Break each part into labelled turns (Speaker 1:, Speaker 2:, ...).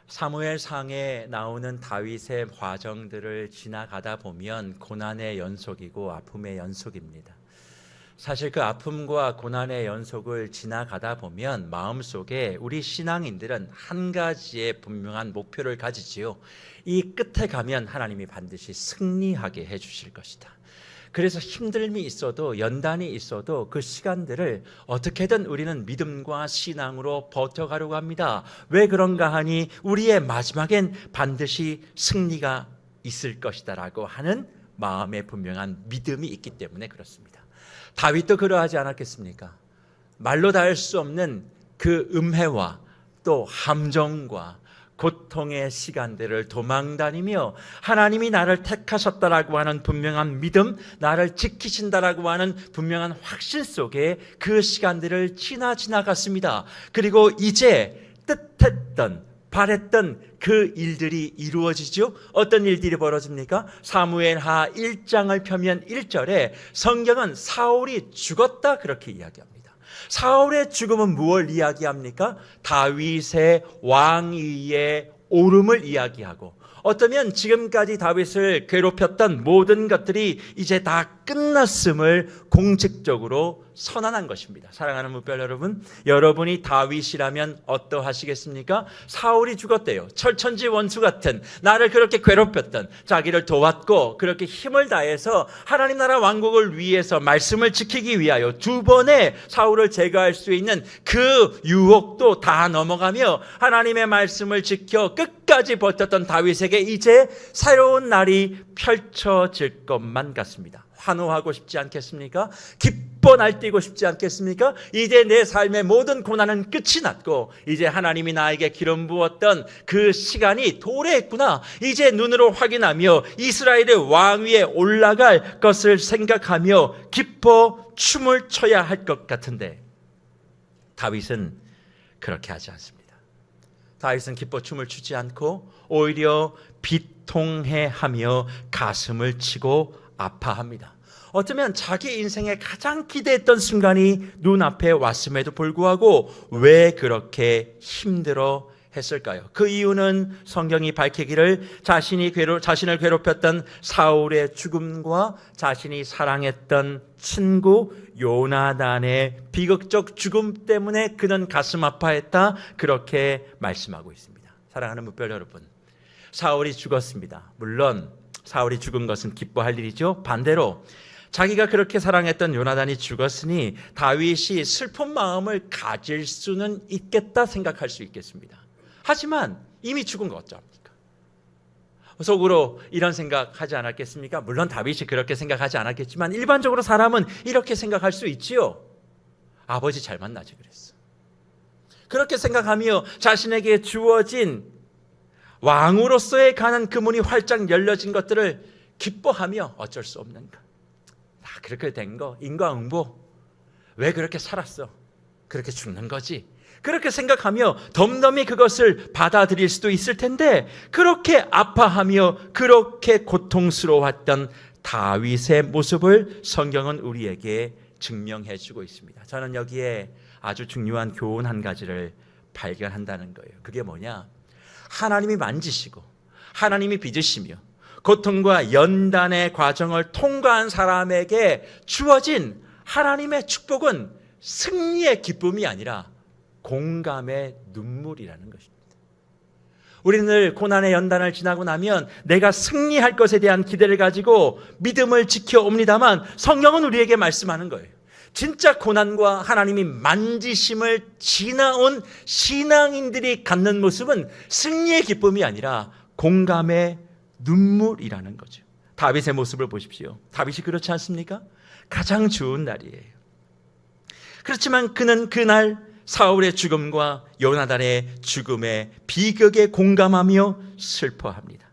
Speaker 1: 사무엘상에 나오는 다윗의 과정들을 지나가다 보면 고난의 연속이고 아픔의 연속입니다. 사실 그 아픔과 고난의 연속을 지나가다 보면 마음속에 우리 신앙인들은 한 가지의 분명한 목표를 가지지요. 이 끝에 가면 하나님이 반드시 승리하게 해주실 것이다. 그래서 힘듦이 있어도 연단이 있어도 그 시간들을 어떻게든 우리는 믿음과 신앙으로 버텨가려고 합니다. 왜 그런가 하니 우리의 마지막엔 반드시 승리가 있을 것이다 라고 하는 마음의 분명한 믿음이 있기 때문에 그렇습니다. 다윗도 그러하지 않았겠습니까? 말로 다 할 수 없는 그 음해와 또 함정과 고통의 시간들을 도망다니며 하나님이 나를 택하셨다라고 하는 분명한 믿음, 나를 지키신다라고 하는 분명한 확신 속에 그 시간들을 지나갔습니다. 그리고 이제 뜻했던 바랬던 그 일들이 이루어지죠. 어떤 일들이 벌어집니까? 사무엘하 1장을 펴면 1절에 성경은 사울이 죽었다 그렇게 이야기합니다. 사울의 죽음은 무엇을 이야기합니까? 다윗의 왕위에 오름을 이야기하고 어쩌면 지금까지 다윗을 괴롭혔던 모든 것들이 이제 다 끝났음을 공식적으로 선언한 것입니다. 사랑하는 무별 여러분, 여러분이 다윗이라면 어떠하시겠습니까? 사울이 죽었대요. 철천지 원수 같은 나를 그렇게 괴롭혔던, 자기를 도왔고 그렇게 힘을 다해서 하나님 나라 왕국을 위해서 말씀을 지키기 위하여 두 번의 사울을 제거할 수 있는 그 유혹도 다 넘어가며 하나님의 말씀을 지켜 끝까지 버텼던 다윗에게 이제 새로운 날이 펼쳐질 것만 같습니다. 환호하고 싶지 않겠습니까? 기뻐 날뛰고 싶지 않겠습니까? 이제 내 삶의 모든 고난은 끝이 났고 이제 하나님이 나에게 기름 부었던 그 시간이 도래했구나. 이제 눈으로 확인하며 이스라엘의 왕위에 올라갈 것을 생각하며 기뻐 춤을 춰야 할 것 같은데 다윗은 그렇게 하지 않습니다. 다윗은 기뻐 춤을 추지 않고 오히려 비통해하며 가슴을 치고 아파합니다. 어쩌면 자기 인생에 가장 기대했던 순간이 눈앞에 왔음에도 불구하고 왜 그렇게 힘들어 했을까요? 그 이유는 성경이 밝히기를 자신을 괴롭혔던 사울의 죽음과 자신이 사랑했던 친구 요나단의 비극적 죽음 때문에 그는 가슴 아파했다, 그렇게 말씀하고 있습니다. 사랑하는 무별 여러분, 사울이 죽었습니다. 물론 사울이 죽은 것은 기뻐할 일이죠. 반대로 자기가 그렇게 사랑했던 요나단이 죽었으니 다윗이 슬픈 마음을 가질 수는 있겠다 생각할 수 있겠습니다. 하지만 이미 죽은 거 어쩌합니까? 속으로 이런 생각하지 않았겠습니까? 물론 다윗이 그렇게 생각하지 않았겠지만 일반적으로 사람은 이렇게 생각할 수 있지요. 아버지 잘 만나지 그랬어. 그렇게 생각하며 자신에게 주어진 왕으로서의 가는 그 문이 활짝 열려진 것들을 기뻐하며 어쩔 수 없는가? 그렇게 된 거, 인과응보. 왜 그렇게 살았어? 그렇게 죽는 거지. 그렇게 생각하며 덤덤히 그것을 받아들일 수도 있을 텐데 그렇게 아파하며 그렇게 고통스러웠던 다윗의 모습을 성경은 우리에게 증명해 주고 있습니다. 저는 여기에 아주 중요한 교훈 한 가지를 발견한다는 거예요. 그게 뭐냐? 하나님이 만지시고 하나님이 빚으시며 고통과 연단의 과정을 통과한 사람에게 주어진 하나님의 축복은 승리의 기쁨이 아니라 공감의 눈물이라는 것입니다. 우리는 늘 고난의 연단을 지나고 나면 내가 승리할 것에 대한 기대를 가지고 믿음을 지켜옵니다만 성경은 우리에게 말씀하는 거예요. 진짜 고난과 하나님이 만지심을 지나온 신앙인들이 갖는 모습은 승리의 기쁨이 아니라 공감의 눈물이라는 거죠. 다윗의 모습을 보십시오. 다윗이 그렇지 않습니까? 가장 좋은 날이에요. 그렇지만 그는 그날 사울의 죽음과 요나단의 죽음에 비극에 공감하며 슬퍼합니다.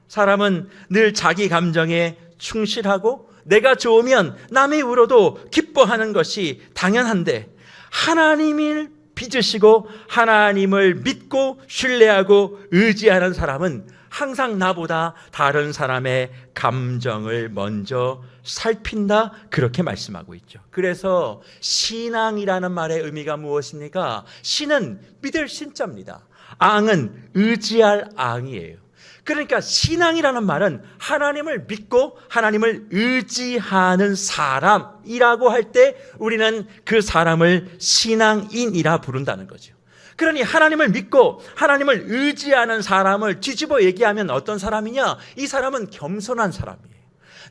Speaker 1: 사람은 늘 자기 감정에 충실하고 내가 좋으면 남이 울어도 기뻐하는 것이 당연한데 하나님을 빚으시고 하나님을 믿고 신뢰하고 의지하는 사람은 항상 나보다 다른 사람의 감정을 먼저 살핀다, 그렇게 말씀하고 있죠. 그래서 신앙이라는 말의 의미가 무엇입니까? 신은 믿을 신자입니다. 앙은 의지할 앙이에요. 그러니까 신앙이라는 말은 하나님을 믿고 하나님을 의지하는 사람이라고 할 때 우리는 그 사람을 신앙인이라 부른다는 거죠. 그러니 하나님을 믿고 하나님을 의지하는 사람을 뒤집어 얘기하면 어떤 사람이냐? 이 사람은 겸손한 사람이에요.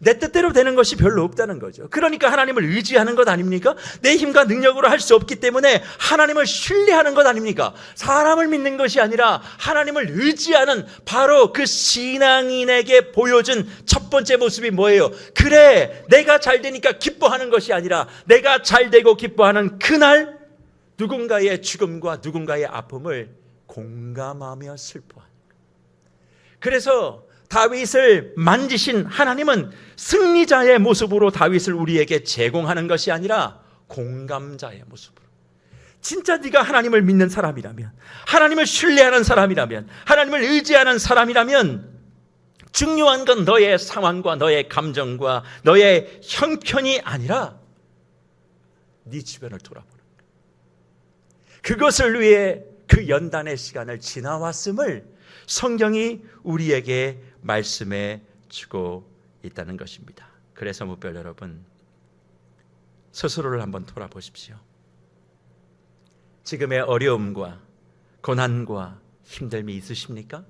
Speaker 1: 내 뜻대로 되는 것이 별로 없다는 거죠. 그러니까 하나님을 의지하는 것 아닙니까? 내 힘과 능력으로 할 수 없기 때문에 하나님을 신뢰하는 것 아닙니까? 사람을 믿는 것이 아니라 하나님을 의지하는 바로 그 신앙인에게 보여준 첫 번째 모습이 뭐예요? 그래, 내가 잘 되니까 기뻐하는 것이 아니라 내가 잘 되고 기뻐하는 그날 누군가의 죽음과 누군가의 아픔을 공감하며 슬퍼하는 거예요. 그래서 다윗을 만지신 하나님은 승리자의 모습으로 다윗을 우리에게 제공하는 것이 아니라 공감자의 모습으로. 진짜 네가 하나님을 믿는 사람이라면, 하나님을 신뢰하는 사람이라면, 하나님을 의지하는 사람이라면 중요한 건 너의 상황과 너의 감정과 너의 형편이 아니라 네 주변을 돌아보는 거예요. 그것을 위해 그 연단의 시간을 지나왔음을 성경이 우리에게 말씀해 주고 있다는 것입니다. 그래서 무별 여러분, 스스로를 한번 돌아보십시오. 지금의 어려움과 고난과 힘듦이 있으십니까?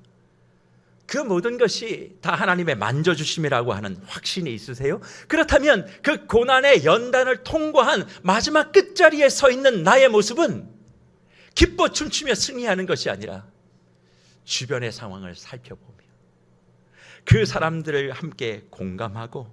Speaker 1: 그 모든 것이 다 하나님의 만져주심이라고 하는 확신이 있으세요? 그렇다면 그 고난의 연단을 통과한 마지막 끝자리에 서 있는 나의 모습은 기뻐 춤추며 승리하는 것이 아니라 주변의 상황을 살펴보며 그 사람들을 함께 공감하고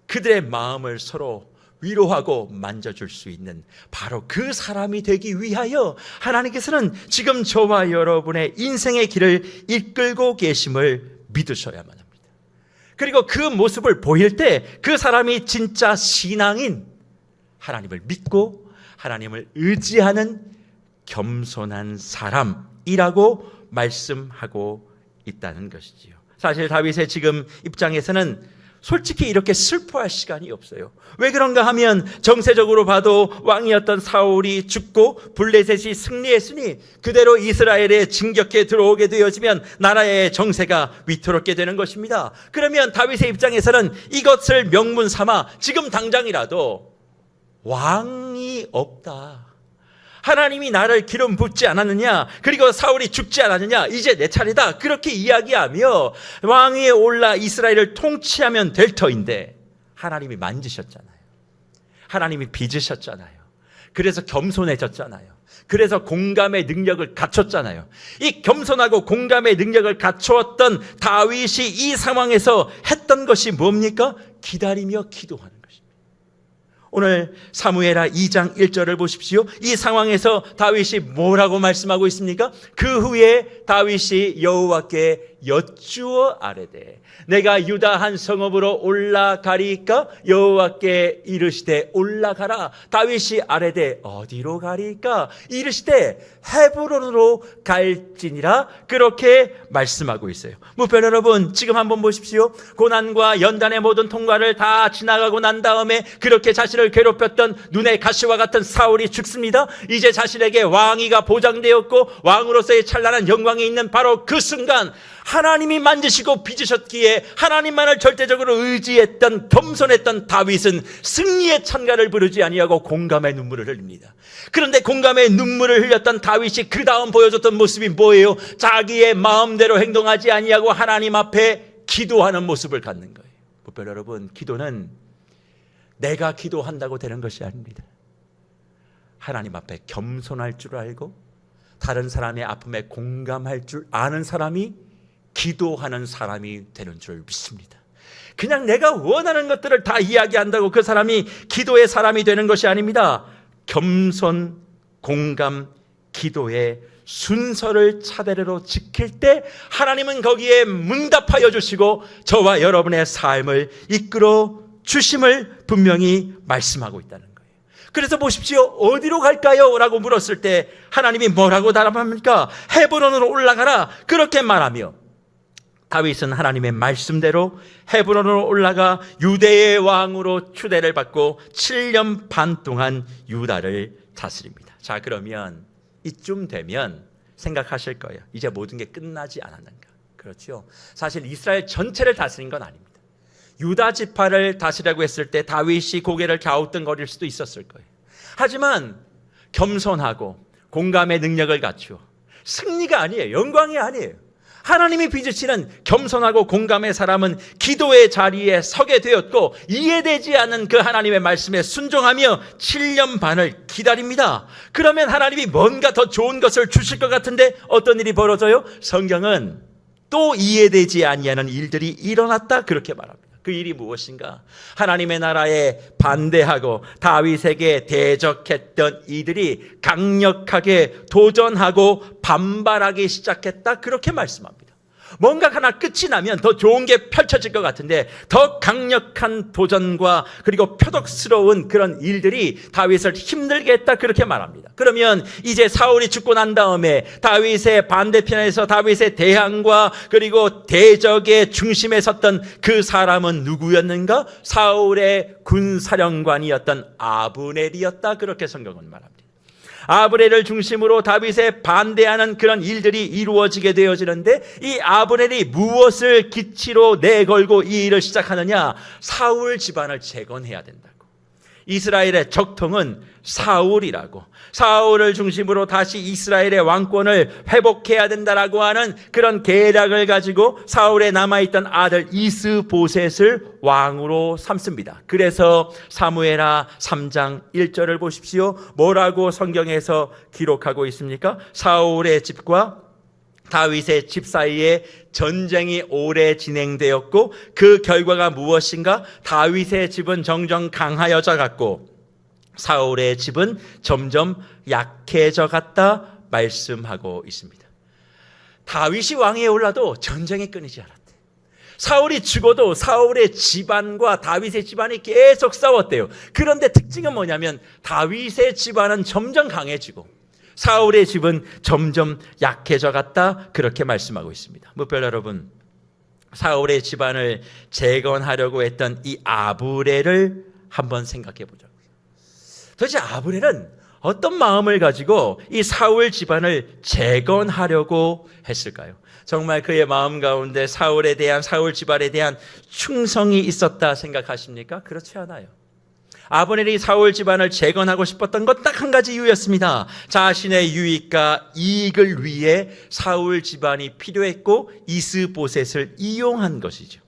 Speaker 1: 그들의 마음을 서로 위로하고 만져줄 수 있는 바로 그 사람이 되기 위하여 하나님께서는 지금 저와 여러분의 인생의 길을 이끌고 계심을 믿으셔야만 합니다. 그리고 그 모습을 보일 때 그 사람이 진짜 신앙인, 하나님을 믿고 하나님을 의지하는 겸손한 사람이라고 말씀하고 있다는 것이지요. 사실 다윗의 지금 입장에서는 솔직히 이렇게 슬퍼할 시간이 없어요. 왜 그런가 하면 정세적으로 봐도 왕이었던 사울이 죽고 블레셋이 승리했으니 그대로 이스라엘에 진격해 들어오게 되어지면 나라의 정세가 위태롭게 되는 것입니다. 그러면 다윗의 입장에서는 이것을 명분 삼아 지금 당장이라도 왕이 없다, 하나님이 나를 기름 붓지 않았느냐, 그리고 사울이 죽지 않았느냐, 이제 내 차례다, 그렇게 이야기하며 왕위에 올라 이스라엘을 통치하면 될 터인데 하나님이 만지셨잖아요. 하나님이 빚으셨잖아요. 그래서 겸손해졌잖아요. 그래서 공감의 능력을 갖췄잖아요. 이 겸손하고 공감의 능력을 갖추었던 다윗이 이 상황에서 했던 것이 뭡니까? 기다리며 기도하는 것입니다. 오늘 사무엘하 2장 1절을 보십시오. 이 상황에서 다윗이 뭐라고 말씀하고 있습니까? 그 후에 다윗이 여호와께 여쭈어 아뢰되 내가 유다 한 성읍으로 올라가리까? 여호와께 이르시되 올라가라. 다윗이 아뢰되 어디로 가리까? 이르시되 헤브론으로 갈지니라. 그렇게 말씀하고 있어요. 무별 여러분, 지금 한번 보십시오. 고난과 연단의 모든 통과를 다 지나가고 난 다음에 그렇게 자신을 괴롭혔던 눈의 가시와 같은 사울이 죽습니다. 이제 자신에게 왕위가 보장되었고 왕으로서의 찬란한 영광이 있는 바로 그 순간 하나님이 만지시고 빚으셨기에 하나님만을 절대적으로 의지했던 겸손했던 다윗은 승리의 찬가를 부르지 아니하고 공감의 눈물을 흘립니다. 그런데 공감의 눈물을 흘렸던 다윗이 그 다음 보여줬던 모습이 뭐예요? 자기의 마음대로 행동하지 아니하고 하나님 앞에 기도하는 모습을 갖는 거예요. 무별 여러분, 기도는 내가 기도한다고 되는 것이 아닙니다. 하나님 앞에 겸손할 줄 알고 다른 사람의 아픔에 공감할 줄 아는 사람이 기도하는 사람이 되는 줄 믿습니다. 그냥 내가 원하는 것들을 다 이야기한다고 그 사람이 기도의 사람이 되는 것이 아닙니다. 겸손, 공감, 기도의 순서를 차례로 지킬 때 하나님은 거기에 응답하여 주시고 저와 여러분의 삶을 이끌어 주심을 분명히 말씀하고 있다는 거예요. 그래서 보십시오. 어디로 갈까요? 라고 물었을 때 하나님이 뭐라고 답합니까? 헤브론으로 올라가라. 그렇게 말하며 다윗은 하나님의 말씀대로 헤브론으로 올라가 유대의 왕으로 추대를 받고 7년 반 동안 유다를 다스립니다. 자, 그러면 이쯤 되면 생각하실 거예요. 이제 모든 게 끝나지 않았는가. 그렇죠. 사실 이스라엘 전체를 다스린 건 아닙니다. 유다 지파를 다스리려고 했을 때 다윗이 고개를 갸우뚱거릴 수도 있었을 거예요. 하지만 겸손하고 공감의 능력을 갖추어 승리가 아니에요. 영광이 아니에요. 하나님이 빚으시는 겸손하고 공감의 사람은 기도의 자리에 서게 되었고 이해되지 않는 그 하나님의 말씀에 순종하며 7년 반을 기다립니다. 그러면 하나님이 뭔가 더 좋은 것을 주실 것 같은데 어떤 일이 벌어져요? 성경은 또 이해되지 아니하는 일들이 일어났다 그렇게 말합니다. 그 일이 무엇인가? 하나님의 나라에 반대하고 다윗에게 대적했던 이들이 강력하게 도전하고 반발하기 시작했다 그렇게 말씀합니다. 뭔가 하나 끝이 나면 더 좋은 게 펼쳐질 것 같은데 더 강력한 도전과 그리고 표독스러운 그런 일들이 다윗을 힘들게 했다 그렇게 말합니다. 그러면 이제 사울이 죽고 난 다음에 다윗의 반대편에서 다윗의 대항과 그리고 대적의 중심에 섰던 그 사람은 누구였는가? 사울의 군사령관이었던 아브넬이었다 그렇게 성경은 말합니다. 아브넬을 중심으로 다윗에 반대하는 그런 일들이 이루어지게 되어지는데 이 아브넬이 무엇을 기치로 내걸고 이 일을 시작하느냐? 사울 집안을 재건해야 된다고. 이스라엘의 적통은 사울이라고, 사울을 중심으로 다시 이스라엘의 왕권을 회복해야 된다라고 하는 그런 계략을 가지고 사울에 남아있던 아들 이스보셋을 왕으로 삼습니다. 그래서 사무엘하 3장 1절을 보십시오. 뭐라고 성경에서 기록하고 있습니까? 사울의 집과 다윗의 집 사이에 전쟁이 오래 진행되었고 그 결과가 무엇인가? 다윗의 집은 점점 강하여져 갔고 사울의 집은 점점 약해져 갔다 말씀하고 있습니다. 다윗이 왕위에 올라도 전쟁이 끊이지 않았대. 사울이 죽어도 사울의 집안과 다윗의 집안이 계속 싸웠대요. 그런데 특징은 뭐냐면 다윗의 집안은 점점 강해지고 사울의 집은 점점 약해져 갔다 그렇게 말씀하고 있습니다. 무별 여러분, 사울의 집안을 재건하려고 했던 이 아브넬을 한번 생각해 보자고요. 도대체 아브넬은 어떤 마음을 가지고 이 사울 집안을 재건하려고 했을까요? 정말 그의 마음 가운데 사울에 대한, 사울 집안에 대한 충성이 있었다 생각하십니까? 그렇지 않아요. 아브넬이 사울 집안을 재건하고 싶었던 것 딱 한 가지 이유였습니다. 자신의 유익과 이익을 위해 사울 집안이 필요했고 이스보셋을 이용한 것이죠.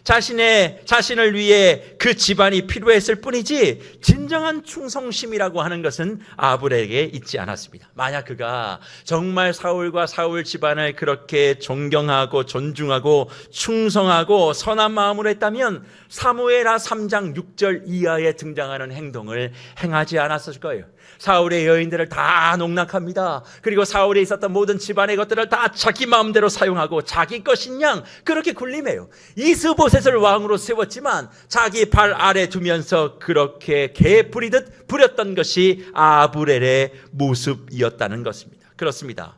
Speaker 1: 자신을 위해 그 집안이 필요했을 뿐이지 진정한 충성심이라고 하는 것은 아브넬에게 있지 않았습니다. 만약 그가 정말 사울과 사울 집안을 그렇게 존경하고 존중하고 충성하고 선한 마음으로 했다면 사무엘하 3장 6절 이하에 등장하는 행동을 행하지 않았을 거예요. 사울의 여인들을 다 농락합니다. 그리고 사울에 있었던 모든 집안의 것들을 다 자기 마음대로 사용하고 자기 것인 양 그렇게 군림해요. 이스보셋을 왕으로 세웠지만 자기 발 아래 두면서 그렇게 개 부리듯 부렸던 것이 아브넬의 모습이었다는 것입니다. 그렇습니다.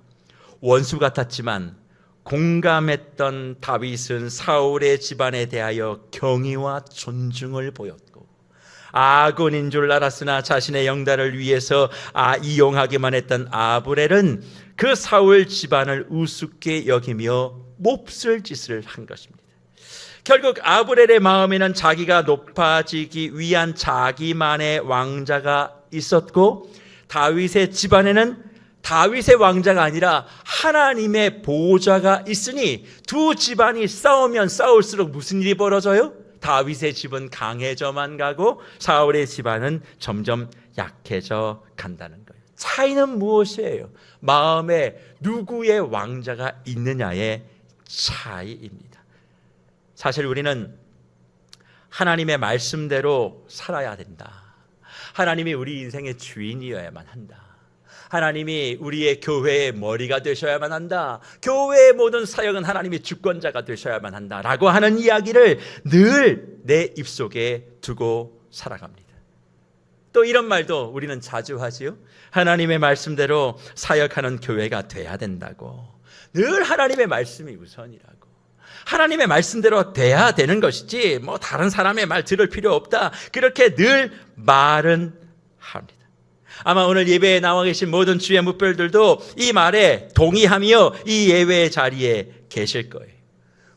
Speaker 1: 원수 같았지만 공감했던 다윗은 사울의 집안에 대하여 경의와 존중을 보였고 아군인 줄 알았으나 자신의 영달을 위해서 이용하기만 했던 아브넬은 그 사울 집안을 우습게 여기며 몹쓸 짓을 한 것입니다. 결국 아브넬의 마음에는 자기가 높아지기 위한 자기만의 왕자가 있었고 다윗의 집안에는 다윗의 왕자가 아니라 하나님의 보호자가 있으니 두 집안이 싸우면 싸울수록 무슨 일이 벌어져요? 다윗의 집은 강해져만 가고 사울의 집안은 점점 약해져 간다는 거예요. 차이는 무엇이에요? 마음에 누구의 왕자가 있느냐의 차이입니다. 사실 우리는 하나님의 말씀대로 살아야 된다. 하나님이 우리 인생의 주인이어야만 한다. 하나님이 우리의 교회의 머리가 되셔야만 한다. 교회의 모든 사역은 하나님이 주권자가 되셔야만 한다라고 하는 이야기를 늘 내 입속에 두고 살아갑니다. 또 이런 말도 우리는 자주 하지요. 하나님의 말씀대로 사역하는 교회가 돼야 된다고. 늘 하나님의 말씀이 우선이라고. 하나님의 말씀대로 돼야 되는 것이지 다른 사람의 말 들을 필요 없다. 그렇게 늘 말은 합니다. 아마 오늘 예배에 나와 계신 모든 주의 묵별들도 이 말에 동의하며 이 예배의 자리에 계실 거예요.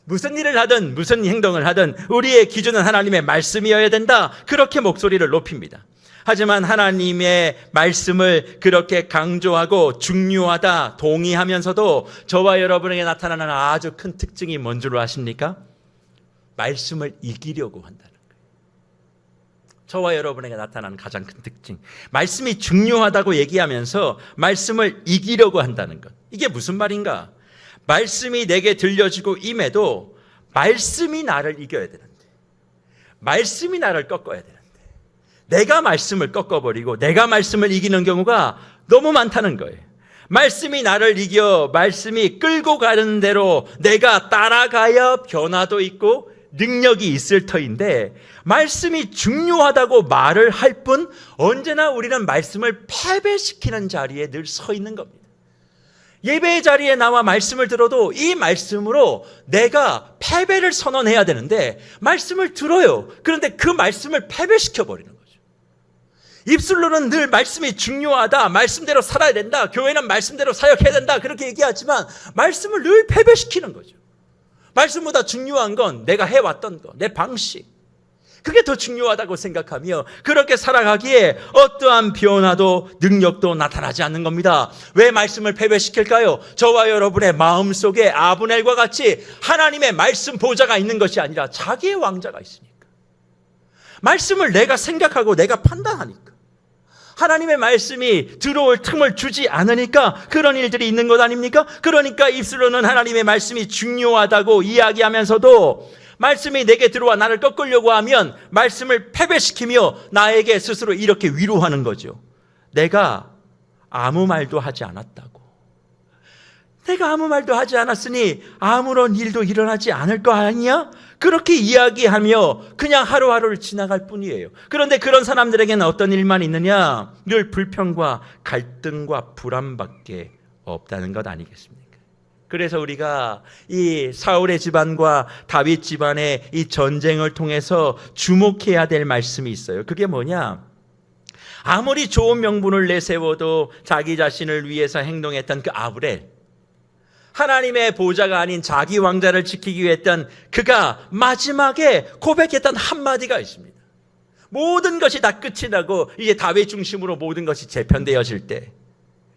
Speaker 1: 무슨 일을 하든 무슨 행동을 하든 우리의 기준은 하나님의 말씀이어야 된다. 그렇게 목소리를 높입니다. 하지만 하나님의 말씀을 그렇게 강조하고 중요하다 동의하면서도 저와 여러분에게 나타나는 아주 큰 특징이 뭔 줄 아십니까? 말씀을 이기려고 한다는 거예요. 저와 여러분에게 나타나는 가장 큰 특징, 말씀이 중요하다고 얘기하면서 말씀을 이기려고 한다는 것. 이게 무슨 말인가? 말씀이 내게 들려지고 임해도 말씀이 나를 이겨야 되는데, 말씀이 나를 꺾어야 되는데, 내가 말씀을 꺾어버리고 내가 말씀을 이기는 경우가 너무 많다는 거예요. 말씀이 나를 이겨 말씀이 끌고 가는 대로 내가 따라가야 변화도 있고 능력이 있을 터인데, 말씀이 중요하다고 말을 할 뿐 언제나 우리는 말씀을 패배시키는 자리에 늘 서 있는 겁니다. 예배의 자리에 나와 말씀을 들어도 이 말씀으로 내가 패배를 선언해야 되는데 말씀을 들어요. 그런데 그 말씀을 패배시켜버리는 거죠. 입술로는 늘 말씀이 중요하다, 말씀대로 살아야 된다, 교회는 말씀대로 사역해야 된다 그렇게 얘기하지만 말씀을 늘 패배시키는 거죠. 말씀보다 중요한 건 내가 해왔던 거, 내 방식, 그게 더 중요하다고 생각하며 그렇게 살아가기에 어떠한 변화도 능력도 나타나지 않는 겁니다. 왜 말씀을 패배시킬까요? 저와 여러분의 마음속에 아브넬과 같이 하나님의 말씀 보좌가 있는 것이 아니라 자기의 왕자가 있으니까. 말씀을 내가 생각하고 내가 판단하니까. 하나님의 말씀이 들어올 틈을 주지 않으니까 그런 일들이 있는 것 아닙니까? 그러니까 입술로는 하나님의 말씀이 중요하다고 이야기하면서도 말씀이 내게 들어와 나를 꺾으려고 하면 말씀을 패배시키며 나에게 스스로 이렇게 위로하는 거죠. 내가 아무 말도 하지 않았다고. 내가 아무 말도 하지 않았으니 아무런 일도 일어나지 않을 거 아니야? 그렇게 이야기하며 그냥 하루하루를 지나갈 뿐이에요. 그런데 그런 사람들에게는 어떤 일만 있느냐? 늘 불평과 갈등과 불안밖에 없다는 것 아니겠습니까? 그래서 우리가 이 사울의 집안과 다윗 집안의 이 전쟁을 통해서 주목해야 될 말씀이 있어요. 그게 뭐냐? 아무리 좋은 명분을 내세워도 자기 자신을 위해서 행동했던 그 아브넬, 하나님의 보좌가 아닌 자기 왕자를 지키기 위해 했던 그가 마지막에 고백했던 한마디가 있습니다. 모든 것이 다 끝이 나고 이제 다윗 중심으로 모든 것이 재편되어질 때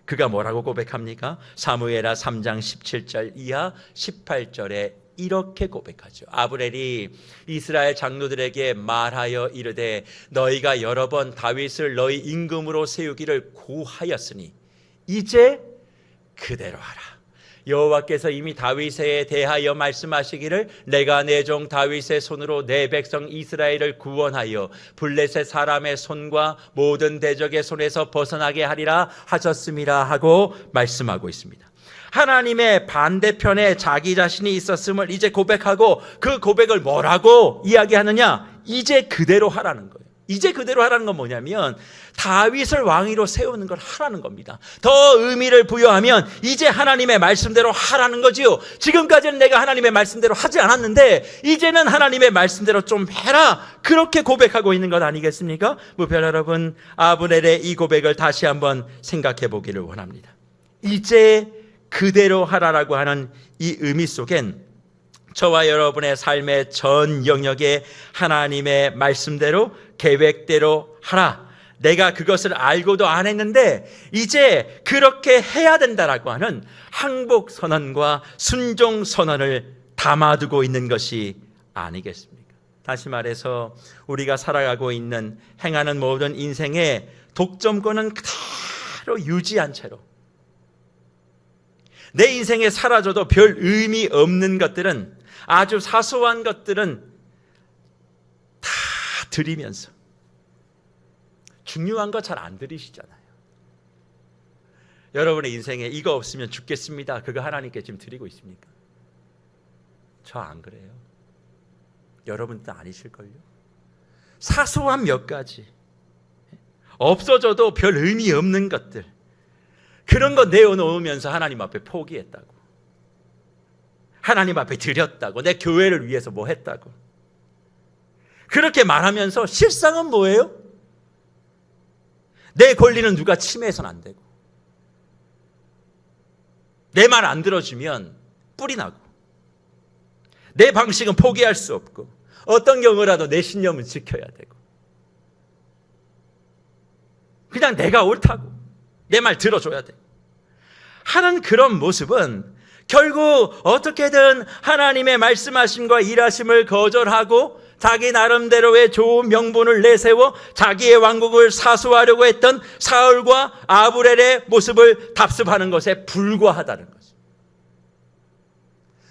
Speaker 1: 그가 뭐라고 고백합니까? 사무엘하 3장 17절 이하 18절에 이렇게 고백하죠. 아브넬이 이스라엘 장로들에게 말하여 이르되 너희가 여러 번 다윗을 너희 임금으로 세우기를 고하였으니 이제 그대로 하라. 여호와께서 이미 다윗에 대하여 말씀하시기를 내가 내 종 다윗의 손으로 내 백성 이스라엘을 구원하여 블레셋 사람의 손과 모든 대적의 손에서 벗어나게 하리라 하셨음이라 하고 말씀하고 있습니다. 하나님의 반대편에 자기 자신이 있었음을 이제 고백하고 그 고백을 뭐라고 이야기하느냐? 이제 그대로 하라는 거예요. 이제 그대로 하라는 건 뭐냐면 다윗을 왕위로 세우는 걸 하라는 겁니다. 더 의미를 부여하면 이제 하나님의 말씀대로 하라는 거지요. 지금까지는 내가 하나님의 말씀대로 하지 않았는데 이제는 하나님의 말씀대로 좀 해라. 그렇게 고백하고 있는 것 아니겠습니까? 무별 여러분, 아브넬의 이 고백을 다시 한번 생각해 보기를 원합니다. 이제 그대로 하라라고 하는 이 의미 속엔 저와 여러분의 삶의 전 영역에 하나님의 말씀대로 계획대로 하라. 내가 그것을 알고도 안 했는데 이제 그렇게 해야 된다라고 하는 항복 선언과 순종 선언을 담아두고 있는 것이 아니겠습니까? 다시 말해서 우리가 살아가고 있는 행하는 모든 인생의 독점권은 그대로 유지한 채로 내 인생에 사라져도 별 의미 없는 것들은, 아주 사소한 것들은 다 드리면서 중요한 거 잘 안 드리시잖아요. 여러분의 인생에 이거 없으면 죽겠습니다. 그거 하나님께 지금 드리고 있습니까? 저 안 그래요. 여러분도 아니실걸요. 사소한 몇 가지, 없어져도 별 의미 없는 것들, 그런 거 내어놓으면서 하나님 앞에 포기했다고, 하나님 앞에 드렸다고, 내 교회를 위해서 뭐 했다고 그렇게 말하면서 실상은 뭐예요? 내 권리는 누가 침해해서는 안 되고, 내 말 안 들어주면 뿔이 나고, 내 방식은 포기할 수 없고, 어떤 경우라도 내 신념은 지켜야 되고, 그냥 내가 옳다고 내 말 들어줘야 돼 하는 그런 모습은 결국 어떻게든 하나님의 말씀하심과 일하심을 거절하고 자기 나름대로의 좋은 명분을 내세워 자기의 왕국을 사수하려고 했던 사울과 아브넬의 모습을 답습하는 것에 불과하다는 거죠.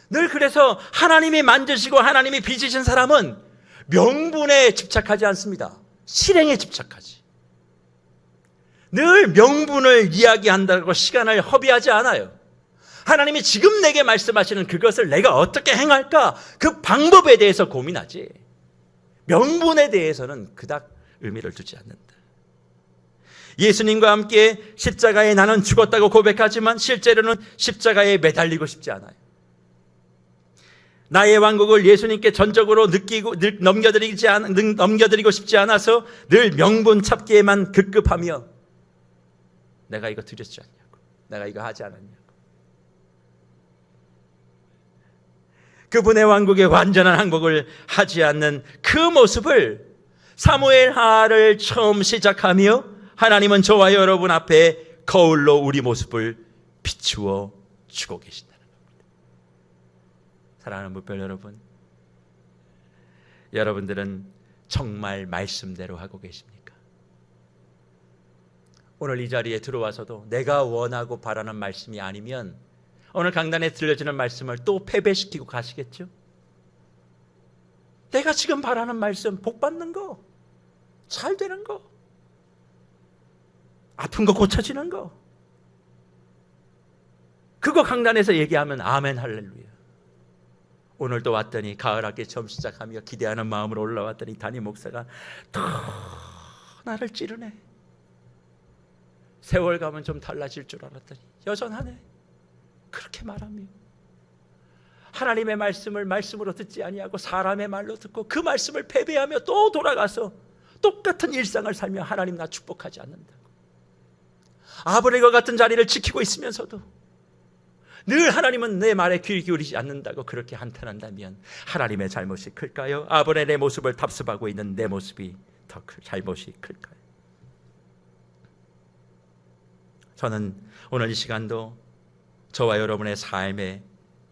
Speaker 1: 늘 그래서 하나님이 만드시고 하나님이 빚으신 사람은 명분에 집착하지 않습니다. 실행에 집착하지. 늘 명분을 이야기한다고 시간을 허비하지 않아요. 하나님이 지금 내게 말씀하시는 그것을 내가 어떻게 행할까? 그 방법에 대해서 고민하지, 명분에 대해서는 그닥 의미를 두지 않는다. 예수님과 함께 십자가에 나는 죽었다고 고백하지만 실제로는 십자가에 매달리고 싶지 않아요. 나의 왕국을 예수님께 전적으로 넘겨드리고 싶지 않아서 늘 명분 찾기에만 급급하며 내가 이거 드렸지 않냐고, 내가 이거 하지 않았냐고. 그분의 왕국의 완전한 항복을 하지 않는 그 모습을 사무엘하를 처음 시작하며 하나님은 저와 여러분 앞에 거울로 우리 모습을 비추어 주고 계신다는 겁니다. 사랑하는 무별 여러분, 여러분들은 정말 말씀대로 하고 계십니까? 오늘 이 자리에 들어와서도 내가 원하고 바라는 말씀이 아니면 오늘 강단에 들려주는 말씀을 또 패배시키고 가시겠죠? 내가 지금 바라는 말씀, 복 받는 거, 잘 되는 거, 아픈 거 고쳐지는 거, 그거 강단에서 얘기하면 아멘 할렐루야. 오늘도 왔더니 가을학기 처음 시작하며 기대하는 마음으로 올라왔더니 담임 목사가 더 나를 찌르네. 세월 가면 좀 달라질 줄 알았더니 여전하네. 그렇게 말하며 하나님의 말씀을 말씀으로 듣지 아니하고 사람의 말로 듣고 그 말씀을 패배하며 또 돌아가서 똑같은 일상을 살며 하나님 나 축복하지 않는다고, 아브넬과 같은 자리를 지키고 있으면서도 늘 하나님은 내 말에 귀 기울이지 않는다고 그렇게 한탄한다면 하나님의 잘못이 클까요? 아브넬의 모습을 답습하고 있는 내 모습이 더 잘못이 클까요? 저는 오늘 이 시간도 저와 여러분의 삶에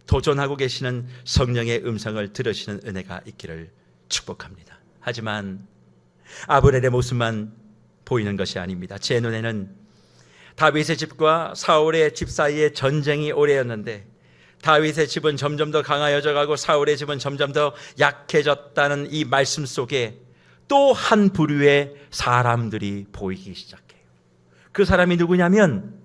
Speaker 1: 도전하고 계시는 성령의 음성을 들으시는 은혜가 있기를 축복합니다. 하지만 아브넬의 모습만 보이는 것이 아닙니다. 제 눈에는 다윗의 집과 사울의 집 사이에 전쟁이 오래였는데 다윗의 집은 점점 더 강하여져 가고 사울의 집은 점점 더 약해졌다는 이 말씀 속에 또 한 부류의 사람들이 보이기 시작해요. 그 사람이 누구냐면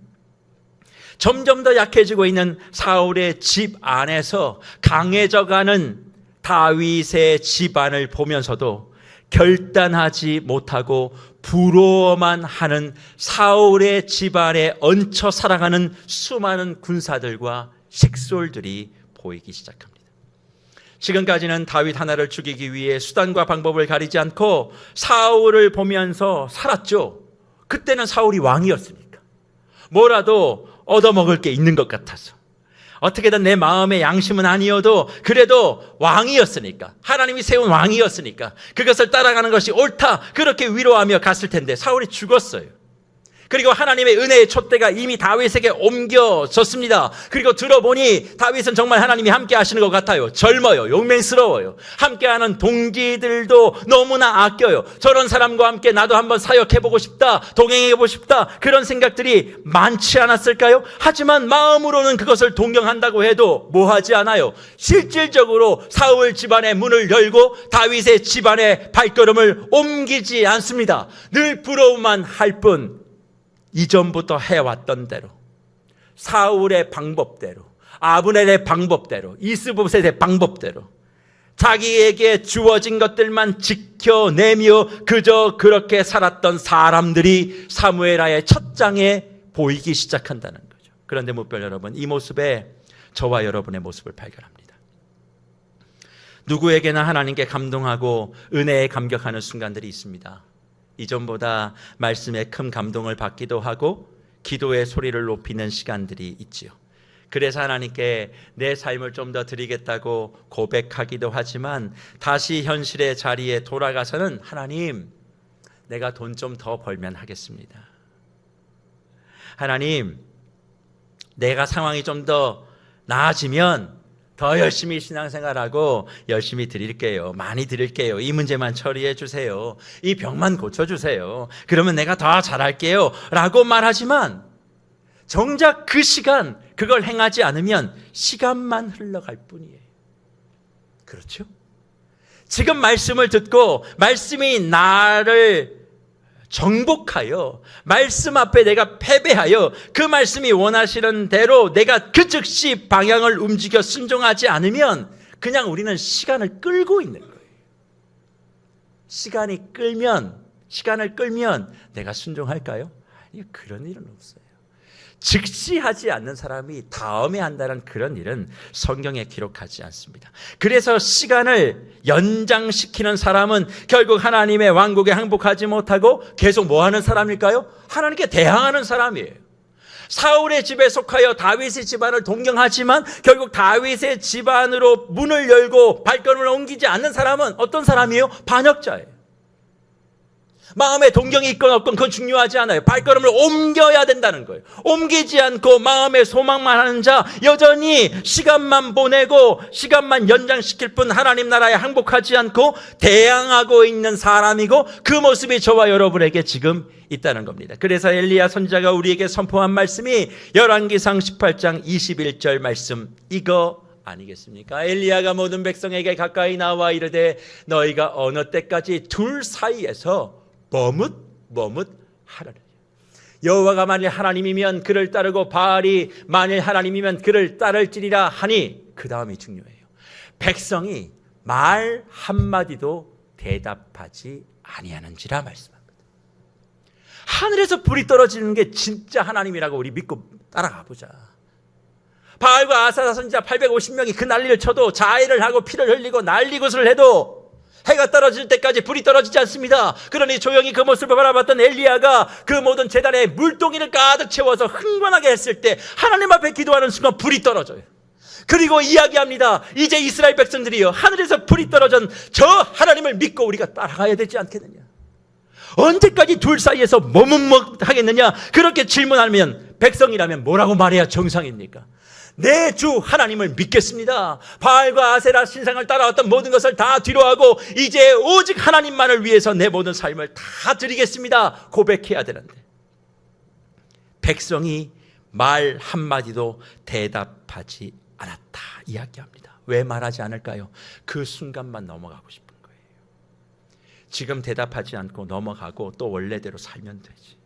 Speaker 1: 점점 더 약해지고 있는 사울의 집 안에서 강해져가는 다윗의 집안을 보면서도 결단하지 못하고 부러워만 하는 사울의 집안에 얹혀 살아가는 수많은 군사들과 식솔들이 보이기 시작합니다. 지금까지는 다윗 하나를 죽이기 위해 수단과 방법을 가리지 않고 사울을 보면서 살았죠. 그때는 사울이 왕이었으니까 뭐라도 얻어먹을 게 있는 것 같아서, 어떻게든 내 마음의 양심은 아니어도 그래도 왕이었으니까, 하나님이 세운 왕이었으니까 그것을 따라가는 것이 옳다, 그렇게 위로하며 갔을 텐데 사울이 죽었어요. 그리고 하나님의 은혜의 촛대가 이미 다윗에게 옮겨졌습니다. 그리고 들어보니 다윗은 정말 하나님이 함께 하시는 것 같아요. 젊어요. 용맹스러워요. 함께하는 동기들도 너무나 아껴요. 저런 사람과 함께 나도 한번 사역해보고 싶다, 동행해보고 싶다, 그런 생각들이 많지 않았을까요? 하지만 마음으로는 그것을 동경한다고 해도 뭐하지 않아요. 실질적으로 사울 집안의 문을 열고 다윗의 집안의 발걸음을 옮기지 않습니다. 늘 부러움만 할 뿐, 이전부터 해왔던 대로, 사울의 방법대로, 아브넬의 방법대로, 이스보셋의 방법대로 자기에게 주어진 것들만 지켜내며 그저 그렇게 살았던 사람들이 사무엘하의 첫 장에 보이기 시작한다는 거죠. 그런데 무별 여러분, 이 모습에 저와 여러분의 모습을 발견합니다. 누구에게나 하나님께 감동하고 은혜에 감격하는 순간들이 있습니다. 이전보다 말씀에 큰 감동을 받기도 하고 기도의 소리를 높이는 시간들이 있지요. 그래서 하나님께 내 삶을 좀 더 드리겠다고 고백하기도 하지만 다시 현실의 자리에 돌아가서는 하나님, 내가 돈 좀 더 벌면 하겠습니다. 하나님, 내가 상황이 좀 더 나아지면 더 열심히 신앙생활하고 열심히 드릴게요. 많이 드릴게요. 이 문제만 처리해 주세요. 이 병만 고쳐주세요. 그러면 내가 더 잘할게요. 라고 말하지만 정작 그 시간 그걸 행하지 않으면 시간만 흘러갈 뿐이에요. 그렇죠? 지금 말씀을 듣고 말씀이 나를 정복하여 말씀 앞에 내가 패배하여 그 말씀이 원하시는 대로 내가 그 즉시 방향을 움직여 순종하지 않으면 그냥 우리는 시간을 끌고 있는 거예요. 시간을 끌면 내가 순종할까요? 아니, 그런 일은 없어요. 즉시 하지 않는 사람이 다음에 한다는 그런 일은 성경에 기록하지 않습니다. 그래서 시간을 연장시키는 사람은 결국 하나님의 왕국에 항복하지 못하고 계속 뭐 하는 사람일까요? 하나님께 대항하는 사람이에요. 사울의 집에 속하여 다윗의 집안을 동경하지만 결국 다윗의 집안으로 문을 열고 발걸음을 옮기지 않는 사람은 어떤 사람이에요? 반역자예요. 마음에 동경이 있건 없건 그건 중요하지 않아요. 발걸음을 옮겨야 된다는 거예요. 옮기지 않고 마음에 소망만 하는 자, 여전히 시간만 보내고 시간만 연장시킬 뿐 하나님 나라에 항복하지 않고 대항하고 있는 사람이고 그 모습이 저와 여러분에게 지금 있다는 겁니다. 그래서 엘리야 선지자가 우리에게 선포한 말씀이 열왕기상 18장 21절 말씀, 이거 아니겠습니까? 엘리야가 모든 백성에게 가까이 나와 이르되 너희가 어느 때까지 둘 사이에서 머뭇하라니. 여호와가 만일 하나님이면 그를 따르고 바알이 만일 하나님이면 그를 따를지니라 하니, 그 다음이 중요해요. 백성이 말 한마디도 대답하지 아니하는지라 말씀합니다. 하늘에서 불이 떨어지는 게 진짜 하나님이라고 우리 믿고 따라가 보자. 바알과 아사랴 선지자 850명이 그 난리를 쳐도 자해를 하고 피를 흘리고 난리굿을 해도 해가 떨어질 때까지 불이 떨어지지 않습니다. 그러니 조용히 그 모습을 바라봤던 엘리야가 그 모든 제단에 물동이를 가득 채워서 흥건하게 했을 때 하나님 앞에 기도하는 순간 불이 떨어져요. 그리고 이야기합니다. 이제 이스라엘 백성들이요, 하늘에서 불이 떨어진 저 하나님을 믿고 우리가 따라가야 되지 않겠느냐. 언제까지 둘 사이에서 머뭇하겠느냐. 그렇게 질문하면 백성이라면 뭐라고 말해야 정상입니까? 내 주 하나님을 믿겠습니다. 바알과 아세라 신상을 따라왔던 모든 것을 다 뒤로하고 이제 오직 하나님만을 위해서 내 모든 삶을 다 드리겠습니다. 고백해야 되는데 백성이 말 한마디도 대답하지 않았다 이야기합니다. 왜 말하지 않을까요? 그 순간만 넘어가고 싶은 거예요. 지금 대답하지 않고 넘어가고 또 원래대로 살면 되지.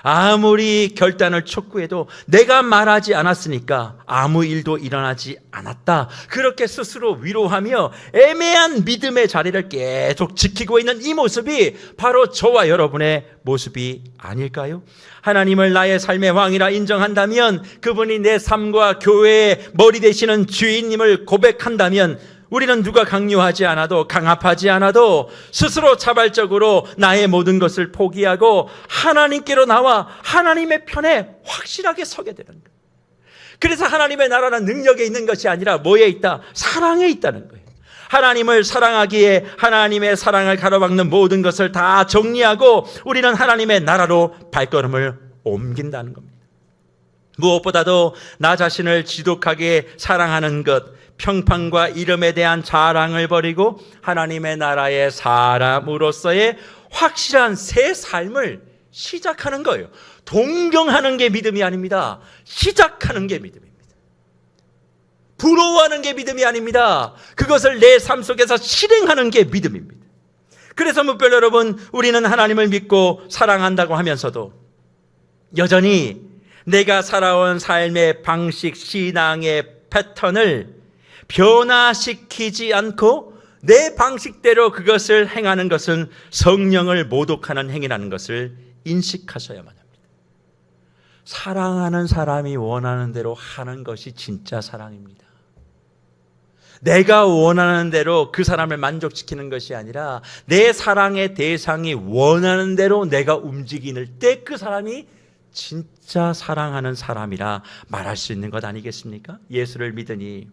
Speaker 1: 아무리 결단을 촉구해도 내가 말하지 않았으니까 아무 일도 일어나지 않았다, 그렇게 스스로 위로하며 애매한 믿음의 자리를 계속 지키고 있는 이 모습이 바로 저와 여러분의 모습이 아닐까요? 하나님을 나의 삶의 왕이라 인정한다면, 그분이 내 삶과 교회의 머리 되시는 주인님을 고백한다면 우리는 누가 강요하지 않아도, 강압하지 않아도 스스로 자발적으로 나의 모든 것을 포기하고 하나님께로 나와 하나님의 편에 확실하게 서게 되는 거예요. 그래서 하나님의 나라는 능력에 있는 것이 아니라 뭐에 있다? 사랑에 있다는 거예요. 하나님을 사랑하기에 하나님의 사랑을 가로막는 모든 것을 다 정리하고 우리는 하나님의 나라로 발걸음을 옮긴다는 겁니다. 무엇보다도 나 자신을 지독하게 사랑하는 것, 평판과 이름에 대한 자랑을 버리고 하나님의 나라의 사람으로서의 확실한 새 삶을 시작하는 거예요. 동경하는 게 믿음이 아닙니다. 시작하는 게 믿음입니다. 부러워하는 게 믿음이 아닙니다. 그것을 내 삶 속에서 실행하는 게 믿음입니다. 그래서 묵별 여러분, 우리는 하나님을 믿고 사랑한다고 하면서도 여전히 내가 살아온 삶의 방식, 신앙의 패턴을 변화시키지 않고 내 방식대로 그것을 행하는 것은 성령을 모독하는 행위라는 것을 인식하셔야만 합니다. 사랑하는 사람이 원하는 대로 하는 것이 진짜 사랑입니다. 내가 원하는 대로 그 사람을 만족시키는 것이 아니라 내 사랑의 대상이 원하는 대로 내가 움직이는 때 그 사람이 진짜 사랑하는 사람이라 말할 수 있는 것 아니겠습니까? 예수를 믿으니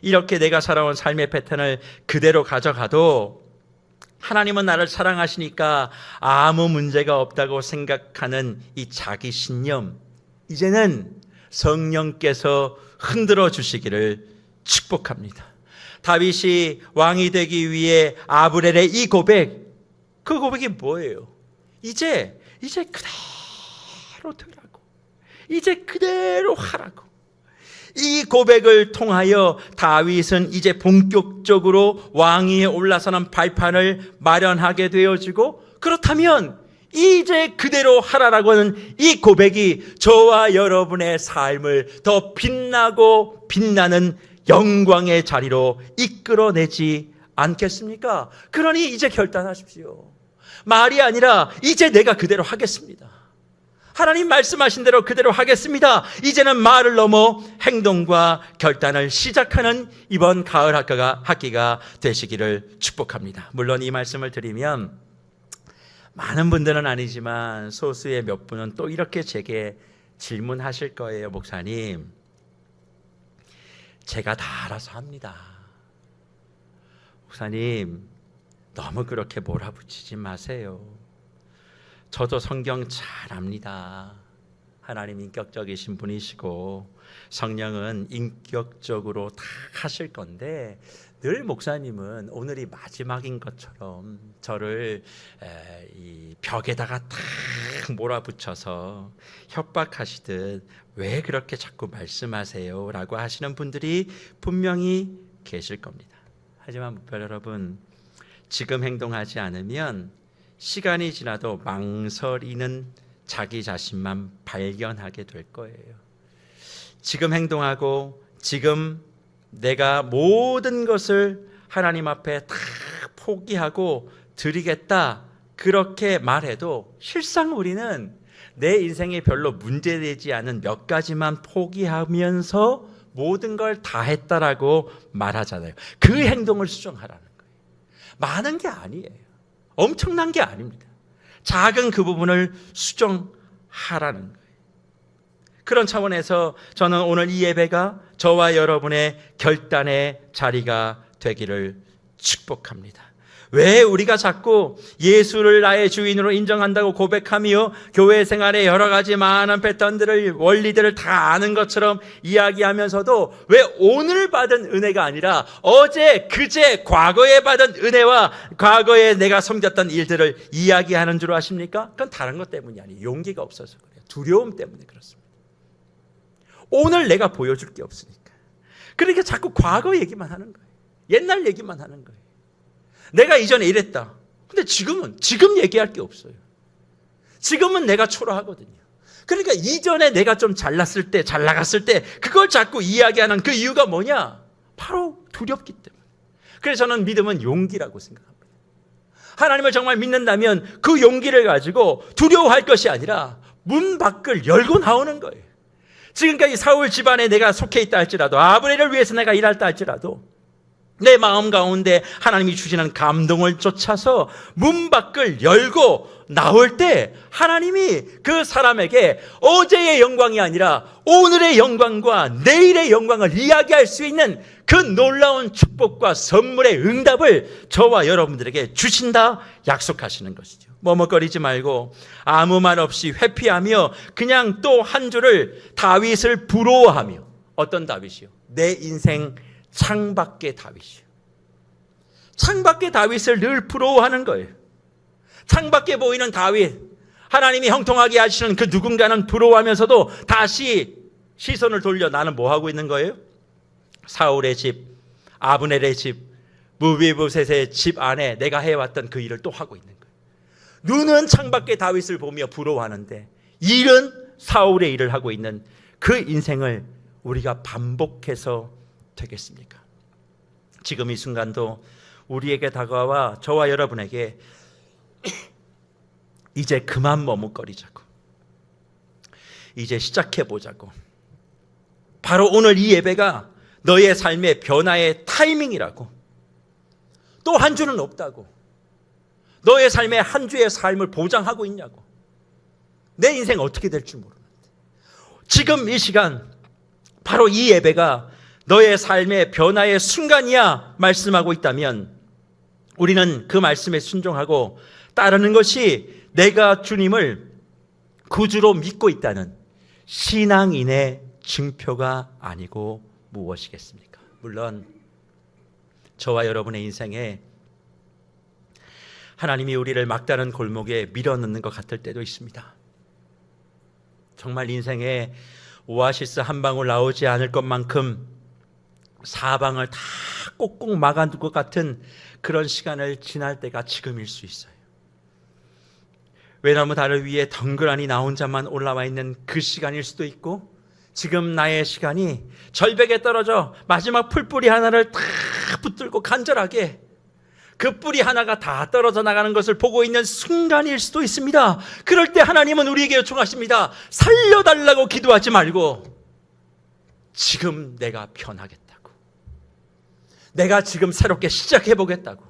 Speaker 1: 이렇게 내가 살아온 삶의 패턴을 그대로 가져가도 하나님은 나를 사랑하시니까 아무 문제가 없다고 생각하는 이 자기 신념, 이제는 성령께서 흔들어 주시기를 축복합니다. 다윗이 왕이 되기 위해 아브넬의 이 고백, 그 고백이 뭐예요? 이제 그대로 되라고, 이제 그대로 하라고. 이 고백을 통하여 다윗은 이제 본격적으로 왕위에 올라서는 발판을 마련하게 되어지고, 그렇다면 이제 그대로 하라라고 하는 이 고백이 저와 여러분의 삶을 더 빛나고 빛나는 영광의 자리로 이끌어내지 않겠습니까? 그러니 이제 결단하십시오. 말이 아니라 이제 내가 그대로 하겠습니다. 하나님 말씀하신 대로 그대로 하겠습니다. 이제는 말을 넘어 행동과 결단을 시작하는 이번 가을 학기가 되시기를 축복합니다. 물론 이 말씀을 드리면 많은 분들은 아니지만 소수의 몇 분은 또 이렇게 제게 질문하실 거예요. 목사님, 제가 다 알아서 합니다. 목사님, 너무 그렇게 몰아붙이지 마세요. 저도 성경 잘 압니다. 하나님 인격적이신 분이시고 성령은 인격적으로 다 하실 건데, 늘 목사님은 오늘이 마지막인 것처럼 저를 이 벽에다가 탁 몰아붙여서 협박하시듯 왜 그렇게 자꾸 말씀하세요? 라고 하시는 분들이 분명히 계실 겁니다. 하지만 목별 여러분, 지금 행동하지 않으면 시간이 지나도 망설이는 자기 자신만 발견하게 될 거예요. 지금 행동하고 지금 내가 모든 것을 하나님 앞에 다 포기하고 드리겠다, 그렇게 말해도 실상 우리는 내 인생에 별로 문제되지 않은 몇 가지만 포기하면서 모든 걸 다 했다라고 말하잖아요. 그 행동을 수정하라는 거예요. 많은 게 아니에요. 엄청난 게 아닙니다. 작은 그 부분을 수정하라는 거예요. 그런 차원에서 저는 오늘 이 예배가 저와 여러분의 결단의 자리가 되기를 축복합니다. 왜 우리가 자꾸 예수를 나의 주인으로 인정한다고 고백하며 교회 생활의 여러 가지 많은 패턴들을, 원리들을 다 아는 것처럼 이야기하면서도 왜 오늘 받은 은혜가 아니라 어제, 그제, 과거에 받은 은혜와 과거에 내가 섬겼던 일들을 이야기하는 줄 아십니까? 그건 다른 것 때문이 아니에요. 용기가 없어서 그래요. 두려움 때문에 그렇습니다. 오늘 내가 보여줄 게 없으니까. 그러니까 자꾸 과거 얘기만 하는 거예요. 옛날 얘기만 하는 거예요. 내가 이전에 이랬다. 근데 지금 얘기할 게 없어요. 지금은 내가 초라하거든요. 그러니까 이전에 내가 좀 잘났을 때, 잘 나갔을 때 그걸 자꾸 이야기하는 그 이유가 뭐냐? 바로 두렵기 때문에. 그래서 저는 믿음은 용기라고 생각합니다. 하나님을 정말 믿는다면 그 용기를 가지고 두려워할 것이 아니라 문 밖을 열고 나오는 거예요. 지금까지 사울 집안에 내가 속해 있다 할지라도, 아브넬을 위해서 내가 일할다 할지라도 내 마음 가운데 하나님이 주시는 감동을 쫓아서 문 밖을 열고 나올 때 하나님이 그 사람에게 어제의 영광이 아니라 오늘의 영광과 내일의 영광을 이야기할 수 있는 그 놀라운 축복과 선물의 응답을 저와 여러분들에게 주신다 약속하시는 것이죠. 머뭇거리지 말고 아무 말 없이 회피하며 그냥 또 한 줄을 다윗을 부러워하며, 어떤 다윗이요? 내 인생 창밖의 다윗이요. 창밖의 다윗을 늘 부러워하는 거예요. 창밖에 보이는 다윗, 하나님이 형통하게 하시는 그 누군가는 부러워하면서도 다시 시선을 돌려 나는 뭐 하고 있는 거예요? 사울의 집, 아브넬의 집, 무비보셋의 집 안에 내가 해왔던 그 일을 또 하고 있는 거예요. 눈은 창밖의 다윗을 보며 부러워하는데 일은 사울의 일을 하고 있는 그 인생을 우리가 반복해서 되겠습니까? 지금 이 순간도 우리에게 다가와 저와 여러분에게 이제 그만 머뭇거리자고, 이제 시작해보자고, 바로 오늘 이 예배가 너의 삶의 변화의 타이밍이라고. 또 한 주는 없다고. 너의 삶의 한 주의 삶을 보장하고 있냐고. 내 인생 어떻게 될지 모르는데 지금 이 시간 바로 이 예배가 너의 삶의 변화의 순간이야 말씀하고 있다면 우리는 그 말씀에 순종하고 따르는 것이 내가 주님을 구주로 믿고 있다는 신앙인의 증표가 아니고 무엇이겠습니까? 물론 저와 여러분의 인생에 하나님이 우리를 막다른 골목에 밀어넣는 것 같을 때도 있습니다. 정말 인생에 오아시스 한 방울 나오지 않을 것만큼 사방을 다 꼭꼭 막아둔 것 같은 그런 시간을 지날 때가 지금일 수 있어요. 외나무 다리 위에 덩그러니 나 혼자만 올라와 있는 그 시간일 수도 있고, 지금 나의 시간이 절벽에 떨어져 마지막 풀뿌리 하나를 다 붙들고 간절하게 그 뿌리 하나가 다 떨어져 나가는 것을 보고 있는 순간일 수도 있습니다. 그럴 때 하나님은 우리에게 요청하십니다. 살려달라고 기도하지 말고 지금 내가 변하겠다고, 내가 지금 새롭게 시작해보겠다고.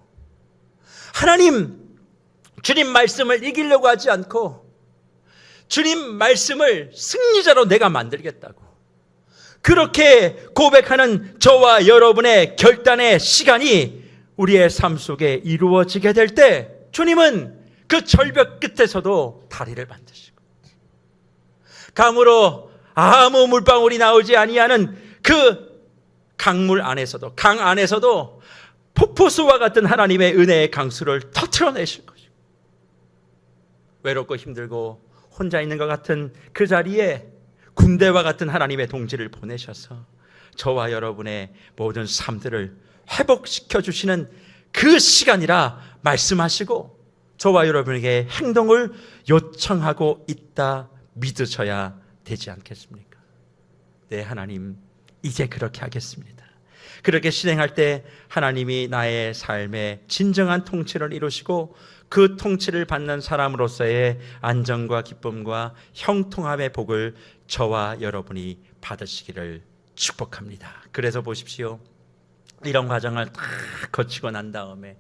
Speaker 1: 하나님, 주님 말씀을 이기려고 하지 않고 주님 말씀을 승리자로 내가 만들겠다고, 그렇게 고백하는 저와 여러분의 결단의 시간이 우리의 삶 속에 이루어지게 될 때 주님은 그 절벽 끝에서도 다리를 만드시고, 강으로 아무 물방울이 나오지 아니하는 그 강물 안에서도, 강 안에서도 폭포수와 같은 하나님의 은혜의 강수를 터트려내실 것이고, 외롭고 힘들고 혼자 있는 것 같은 그 자리에 군대와 같은 하나님의 동지를 보내셔서 저와 여러분의 모든 삶들을 회복시켜 주시는 그 시간이라 말씀하시고 저와 여러분에게 행동을 요청하고 있다 믿으셔야 되지 않겠습니까? 네, 하나님, 이제 그렇게 하겠습니다. 그렇게 실행할 때 하나님이 나의 삶에 진정한 통치를 이루시고 그 통치를 받는 사람으로서의 안정과 기쁨과 형통함의 복을 저와 여러분이 받으시기를 축복합니다. 그래서 보십시오. 이런 과정을 다 거치고 난 다음에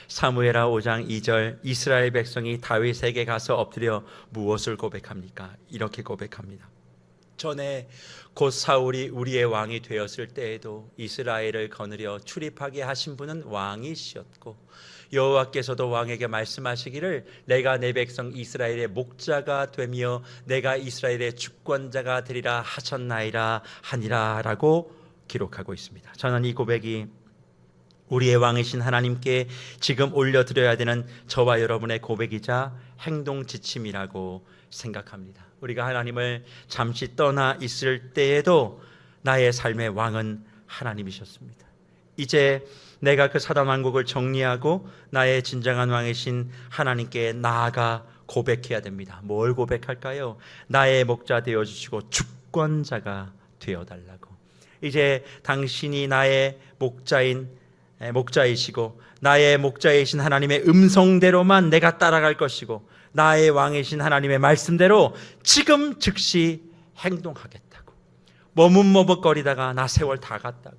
Speaker 1: 사무엘하 5장 2절, 이스라엘 백성이 다윗에게 가서 엎드려 무엇을 고백합니까? 이렇게 고백합니다. 전에 곧 사울이 우리의 왕이 되었을 때에도 이스라엘을 거느려 출입하게 하신 분은 왕이시었고 여호와께서도 왕에게 말씀하시기를 내가 내 백성 이스라엘의 목자가 되며 내가 이스라엘의 주권자가 되리라 하셨나이다 하니라 라고 기록하고 있습니다. 저는 이 고백이 우리의 왕이신 하나님께 지금 올려드려야 되는 저와 여러분의 고백이자 행동 지침이라고 생각합니다. 우리가 하나님을 잠시 떠나 있을 때에도 나의 삶의 왕은 하나님이셨습니다. 이제 내가 그 사단 왕국을 정리하고 나의 진정한 왕이신 하나님께 나아가 고백해야 됩니다. 뭘 고백할까요? 나의 목자 되어주시고 주권자가 되어달라고. 이제 당신이 나의 목자이시고 나의 목자이신 하나님의 음성대로만 내가 따라갈 것이고 나의 왕이신 하나님의 말씀대로 지금 즉시 행동하겠다고. 머뭇머뭇거리다가 나 세월 다 갔다고,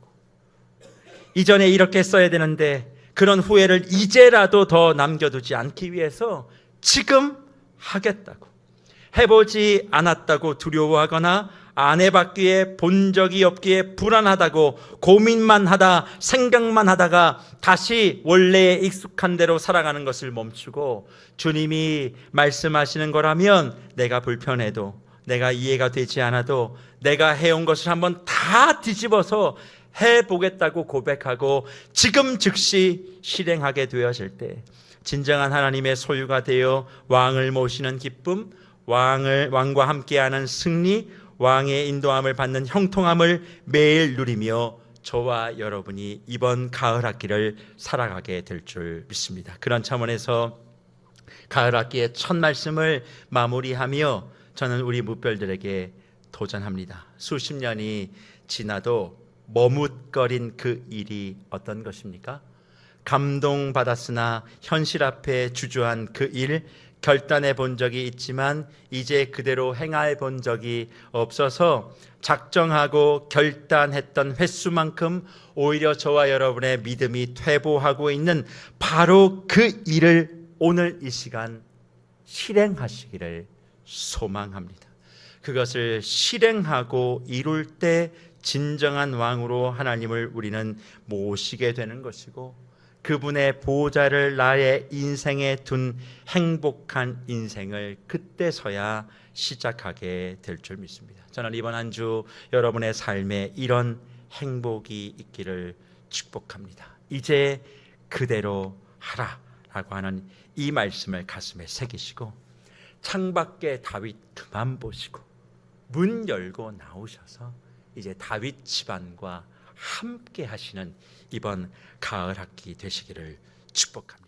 Speaker 1: 이전에 이렇게 써야 되는데 그런 후회를 이제라도 더 남겨두지 않기 위해서 지금 하겠다고. 해보지 않았다고 두려워하거나 안 해봤기에 본 적이 없기에 불안하다고 고민만 하다 생각만 하다가 다시 원래의 익숙한 대로 살아가는 것을 멈추고 주님이 말씀하시는 거라면 내가 불편해도 내가 이해가 되지 않아도 내가 해온 것을 한번 다 뒤집어서 해보겠다고 고백하고 지금 즉시 실행하게 되어질 때 진정한 하나님의 소유가 되어 왕을 모시는 기쁨, 왕과 함께하는 승리, 왕의 인도함을 받는 형통함을 매일 누리며 저와 여러분이 이번 가을 학기를 살아가게 될 줄 믿습니다. 그런 차원에서 가을 학기의 첫 말씀을 마무리하며 저는 우리 무별들에게 도전합니다. 수십 년이 지나도 머뭇거린 그 일이 어떤 것입니까? 감동받았으나 현실 앞에 주저한 그 일, 결단해 본 적이 있지만 이제 그대로 행할 본 적이 없어서 작정하고 결단했던 횟수만큼 오히려 저와 여러분의 믿음이 퇴보하고 있는 바로 그 일을 오늘 이 시간 실행하시기를 소망합니다. 그것을 실행하고 이룰 때 진정한 왕으로 하나님을 우리는 모시게 되는 것이고, 그분의 보좌를 나의 인생에 둔 행복한 인생을 그때서야 시작하게 될 줄 믿습니다. 저는 이번 한 주 여러분의 삶에 이런 행복이 있기를 축복합니다. 이제 그대로 하라라고 하는 이 말씀을 가슴에 새기시고, 창밖에 다윗 그만 보시고 문 열고 나오셔서 이제 다윗 집안과 함께 하시는 이번 가을 학기 되시기를 축복합니다.